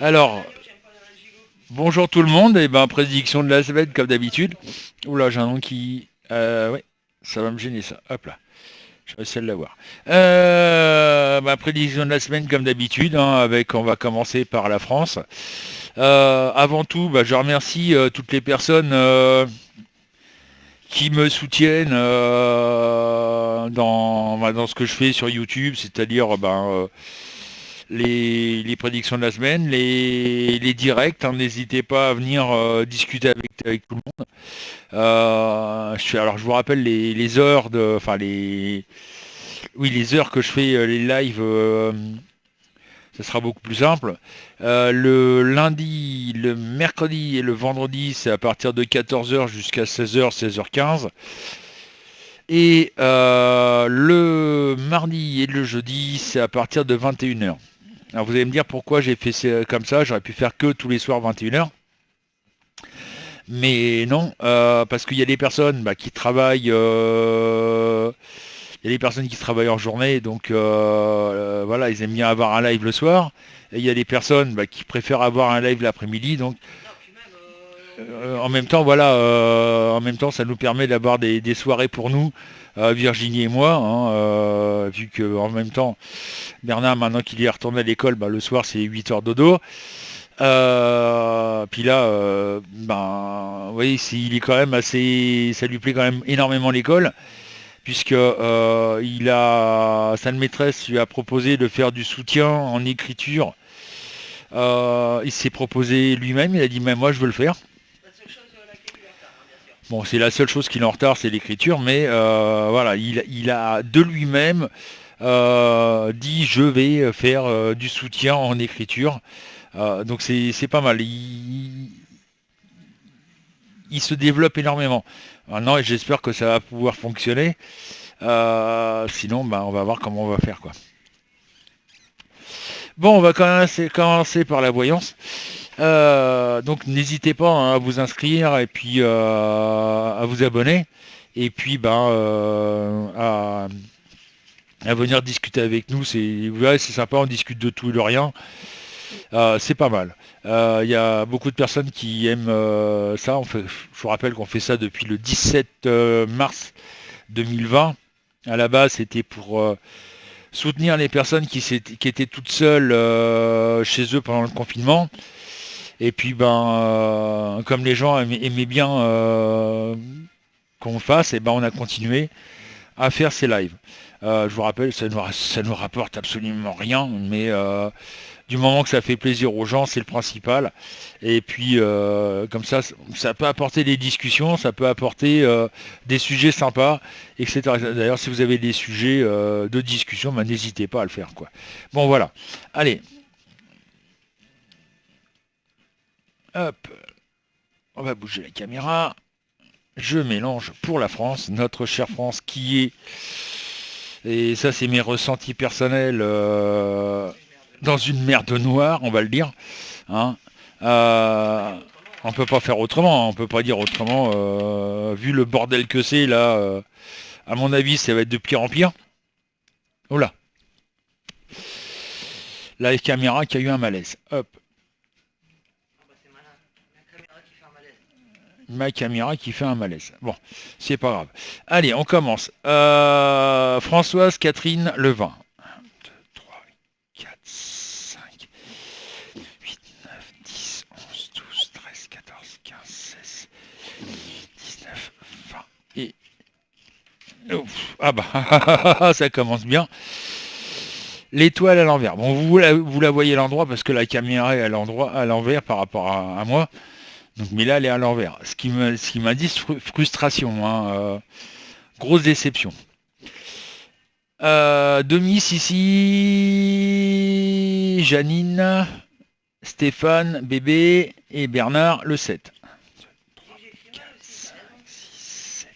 Alors, bonjour tout le monde, et ben prédiction de la semaine comme d'habitude. Oula, j'ai un nom qui... ouais, ça va me gêner ça. Hop là, je vais essayer de l'avoir. Prédiction de la semaine comme d'habitude, hein, on va commencer par la France. Avant tout, je remercie toutes les personnes qui me soutiennent dans ce que je fais sur YouTube, c'est-à-dire les prédictions de la semaine, les directs. Hein, n'hésitez pas à venir discuter avec tout le monde. Alors je vous rappelle les heures les heures que je fais les lives. Ça sera beaucoup plus simple. Le lundi, le mercredi et le vendredi, c'est à partir de 14h jusqu'à 16h, 16h15. Et le mardi et le jeudi, c'est à partir de 21h. Alors vous allez me dire pourquoi j'ai fait comme ça, j'aurais pu faire que tous les soirs 21h. Mais non, parce qu'il y a des personnes qui travaillent, il y a des personnes qui travaillent en journée, donc voilà, ils aiment bien avoir un live le soir. Et il y a des personnes qui préfèrent avoir un live l'après-midi, donc en même temps, voilà, en même temps, ça nous permet d'avoir des soirées pour nous, Virginie et moi, hein, vu que en même temps, Bernard, maintenant qu'il est retourné à l'école, le soir c'est 8 heures dodo. Puis là, vous voyez, il est quand même assez, ça lui plaît quand même énormément l'école, puisque sa maîtresse lui a proposé de faire du soutien en écriture. Il s'est proposé lui-même, il a dit, mais moi je veux le faire. Bon, c'est la seule chose qu'il est en retard, c'est l'écriture, mais voilà, il a de lui-même dit, je vais faire du soutien en écriture. Donc c'est pas mal. Il se développe énormément. Maintenant, et j'espère que ça va pouvoir fonctionner. Sinon, on va voir comment on va faire, quoi. Bon, on va commencer par la voyance. Donc n'hésitez pas, hein, à vous inscrire et puis à vous abonner. Et puis à venir discuter avec nous. C'est sympa, on discute de tout et de rien. C'est pas mal. Il y a beaucoup de personnes qui aiment ça. Je vous rappelle qu'on fait ça depuis le 17 mars 2020. À la base, c'était pour soutenir les personnes qui étaient toutes seules chez eux pendant le confinement. Et puis, comme les gens aimaient bien qu'on le fasse, et on a continué à faire ces lives. Je vous rappelle, ça nous rapporte absolument rien, mais du moment que ça fait plaisir aux gens, c'est le principal. Et puis, comme ça peut apporter des discussions, ça peut apporter des sujets sympas, etc. D'ailleurs, si vous avez des sujets de discussion, n'hésitez pas à le faire, quoi. Bon, voilà. Allez. Hop. On va bouger la caméra. Je mélange pour la France, notre chère France qui est... Et ça, c'est mes ressentis personnels dans une merde noire, on va le dire. Hein. On peut pas faire autrement, on peut pas dire autrement. Vu le bordel que c'est là, à mon avis, ça va être de pire en pire. Oh là. La caméra qui a eu un malaise. Hop. Ma caméra qui fait un malaise. Bon, c'est pas grave. Allez, on commence. Françoise Catherine Levin. 1, 2, 3, 4, 5, 8, 9, 10, 11, 12, 13, 14, 15, 16, 19, 20 et... Ouf, ça commence bien. L'étoile à l'envers. Bon, vous la voyez à l'endroit parce que la caméra est à l'envers par rapport à moi. Donc, mais là, elle est à l'envers. Ce qui m'a dit frustration, hein, grosse déception. Demis ici, Janine, Stéphane, Bébé et Bernard, le 7. 2, 3, 4, 5, 6, 7.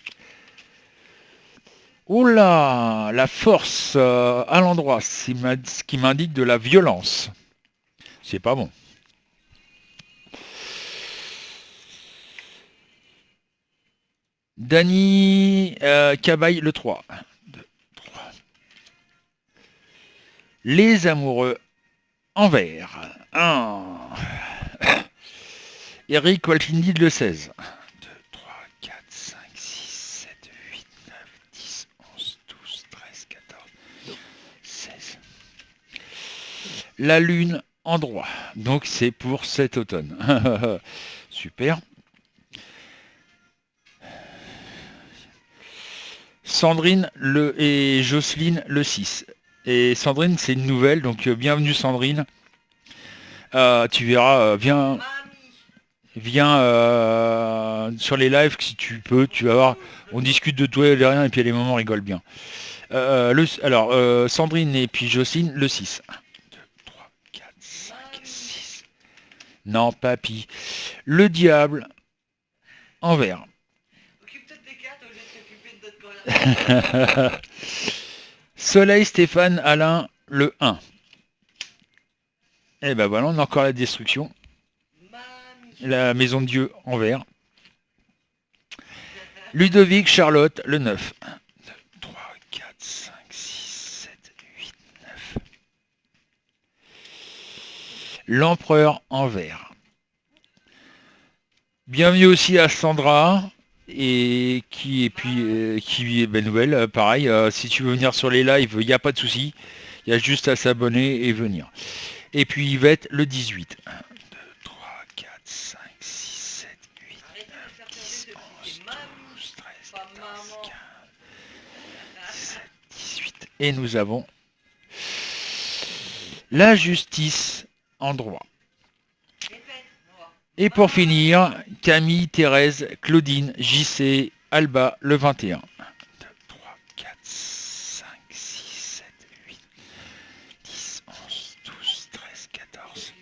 Oula, la force à l'endroit, ce qui m'indique de la violence. C'est pas bon. Dany Cabaye le 3. 1, 2, 3. Les amoureux en vert. 1. Eric Walfindid le 16. 2, 3, 4, 5, 6, 7, 8, 9, 10, 11, 12, 13, 14, 16. La lune en droit. Donc c'est pour cet automne. Super. Sandrine et Jocelyne le 6. Et Sandrine, c'est une nouvelle, donc bienvenue Sandrine. Tu verras, viens sur les lives si tu peux, tu vas voir, on discute de toi et de rien et puis à des moments on rigole bien. Sandrine et puis Jocelyne le 6. 1, 2, 3, 4, 5, 6. Non, papy. Le diable en vert. Occupe-toi de tes cartes au lieu de t'occuper de notre corner. Soleil, Stéphane, Alain, le 1. Et ben voilà, on a encore la destruction. La maison de Dieu en vert. Ludovic, Charlotte, le 9. 1, 2, 3, 4, 5, 6, 7, 8, 9. L'empereur en vert. Bienvenue aussi à Sandra. Et qui est ben nouvelle, pareil, si tu veux venir sur les lives, il n'y a pas de souci, il y a juste à s'abonner et venir. Et puis Yvette le 18. 1, 2, 3, 4, 5, 6, 7, 8, 9, 10, 11, 12, 13, 14, 15, 17, 18. Et nous avons la justice en droit. Et pour finir, Camille, Thérèse, Claudine, JC, Alba, le 21. 1, 2, 3, 4, 5, 6, 7, 8, 10, 11, 12, 13, 14,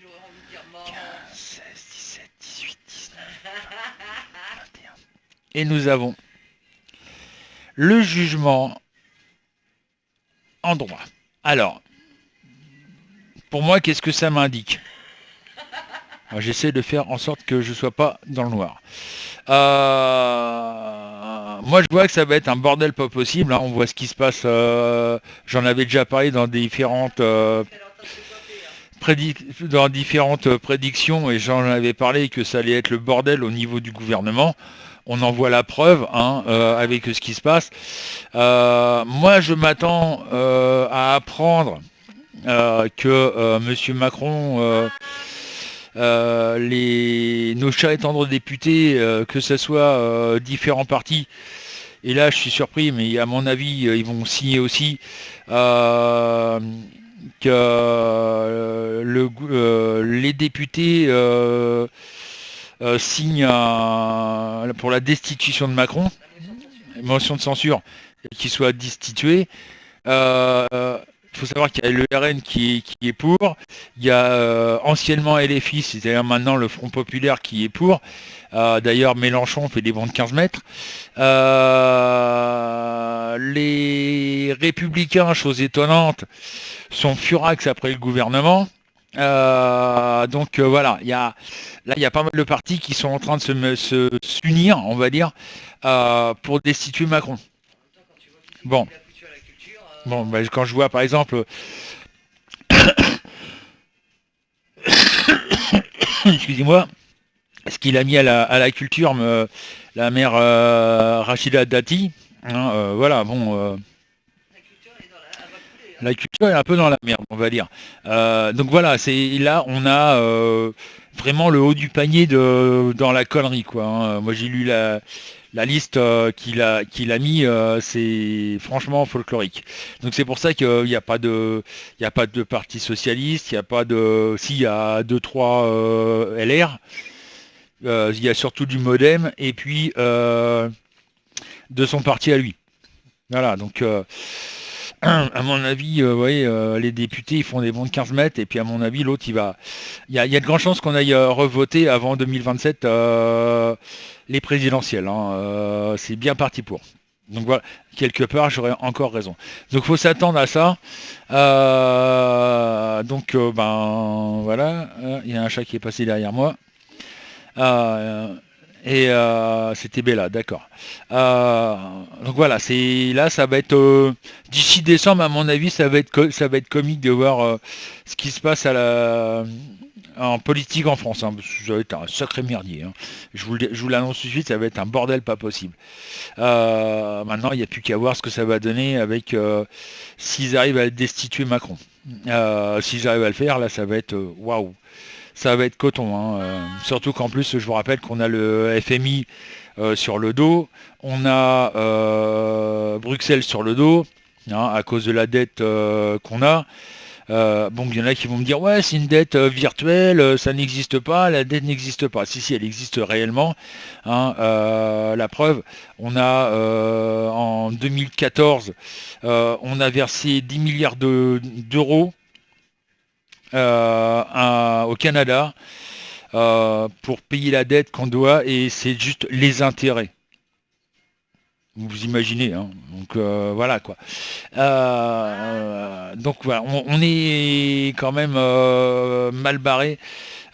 15, 16, 17, 18, 19, 20, 21. Et nous avons le jugement en droit. Alors, pour moi, qu'est-ce que ça m'indique ? J'essaie de faire en sorte que je ne sois pas dans le noir. Moi, je vois que ça va être un bordel pas possible. Hein. On voit ce qui se passe. J'en avais déjà parlé dans différentes, prédictions et j'en avais parlé que ça allait être le bordel au niveau du gouvernement. On en voit la preuve hein, avec ce qui se passe. Moi, je m'attends à apprendre que M. Macron... nos chats et tendres députés, que ce soit différents partis, et là je suis surpris, mais à mon avis ils vont signer aussi que les députés signent pour la destitution de Macron, motion de censure, qu'il soit destitué. Il faut savoir qu'il y a le RN qui est pour, il y a anciennement LFI, c'est-à-dire maintenant le Front Populaire qui est pour. D'ailleurs, Mélenchon fait des bonds de 15 mètres. Les Républicains, chose étonnante, sont furax après le gouvernement. Voilà, il y a pas mal de partis qui sont en train de s'unir, on va dire, pour destituer Macron. Bon. Bon, bah, quand je vois par exemple, excusez-moi, ce qu'il a mis à la culture, la mère Rachida Dati, hein, voilà, bon, la culture est un peu dans la merde, on va dire. Donc voilà, là on a vraiment le haut du panier dans la connerie, quoi. Hein. Moi j'ai lu la liste qu'il a mis, c'est franchement folklorique. Donc c'est pour ça qu'il n'y a pas de parti socialiste, il n'y a pas de, si il y a 2-3 LR, il y a surtout du MoDem et puis de son parti à lui. Voilà, donc à mon avis, les députés ils font des bons de 15 mètres et puis à mon avis l'autre il y a de grandes chances qu'on aille revoter avant 2027 les présidentielles. Hein. C'est bien parti pour. Donc voilà, quelque part j'aurais encore raison. Donc faut s'attendre à ça. Voilà, il y a un chat qui est passé derrière moi. C'était Bella, d'accord. Donc voilà, ça va être d'ici décembre à mon avis, ça va être comique de voir ce qui se passe en politique en France, hein, parce que ça va être un sacré merdier. Hein. Je vous l'annonce tout de suite, ça va être un bordel pas possible. Maintenant, il n'y a plus qu'à voir ce que ça va donner avec s'ils arrivent à destituer Macron. S'ils arrivent à le faire, là, ça va être waouh. Ça va être coton. Hein. Surtout qu'en plus, je vous rappelle qu'on a le FMI sur le dos, on a Bruxelles sur le dos, hein, à cause de la dette qu'on a. Bon, il y en a qui vont me dire ouais, c'est une dette virtuelle, ça n'existe pas, la dette n'existe pas. Si, elle existe réellement. Hein, la preuve, on a en 2014, on a versé 10 milliards d'euros au Canada pour payer la dette qu'on doit, et c'est juste les intérêts. Vous imaginez, hein. Donc voilà quoi. Donc voilà, on est quand même mal barré.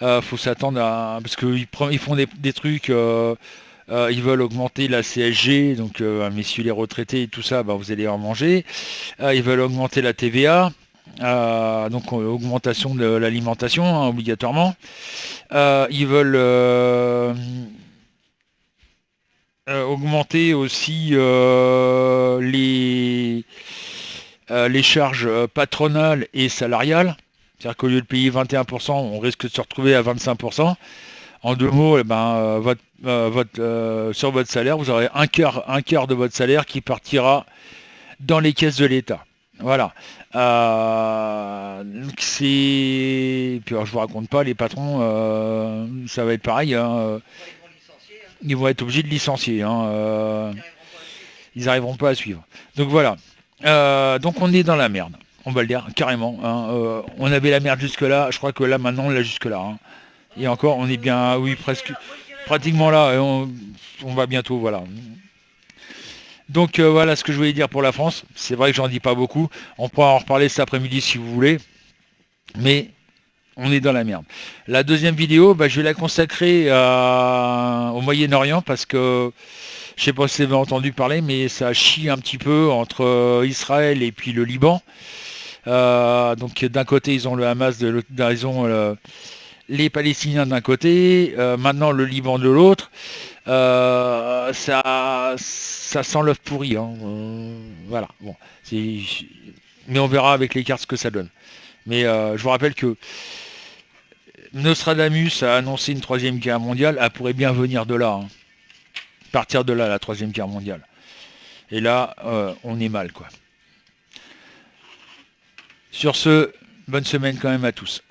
Faut s'attendre à, parce qu'ils font des trucs. Ils veulent augmenter la CSG, donc messieurs les retraités et tout ça, bah, vous allez en manger. Ils veulent augmenter la TVA, donc augmentation de l'alimentation, hein, obligatoirement. Ils veulent augmenter aussi les charges patronales et salariales. C'est-à-dire qu'au lieu de payer 21%, on risque de se retrouver à 25%. En deux mots, eh ben, sur votre salaire, vous aurez un quart de votre salaire qui partira dans les caisses de l'État. Voilà. Donc c'est... Puis alors, je vous raconte pas, les patrons, ça va être pareil. Hein, ils vont être obligés de licencier. Hein, ils n'arriveront pas à suivre. Donc voilà. Donc on est dans la merde. On va le dire carrément. Hein, on avait la merde jusque-là. Je crois que là maintenant on l'a jusque-là. Hein. Et encore, on est bien, oui, presque, pratiquement là. Et on va bientôt, voilà. Donc voilà ce que je voulais dire pour la France. C'est vrai que j'en dis pas beaucoup. On pourra en reparler cet après-midi si vous voulez. Mais on est dans la merde. La deuxième vidéo, bah, je vais la consacrer au Moyen-Orient parce que je sais pas si vous avez entendu parler, mais ça chie un petit peu entre Israël et puis le Liban. Donc d'un côté ils ont le Hamas, de l'autre ils ont les Palestiniens d'un côté, maintenant le Liban de l'autre. Ça sent l'œuf pourri. Hein. Voilà. Bon, mais on verra avec les cartes ce que ça donne. Mais je vous rappelle que Nostradamus a annoncé une troisième guerre mondiale. Elle pourrait bien venir de là. Hein. Partir de là, la troisième guerre mondiale. Et là, on est mal, quoi. Sur ce, bonne semaine quand même à tous.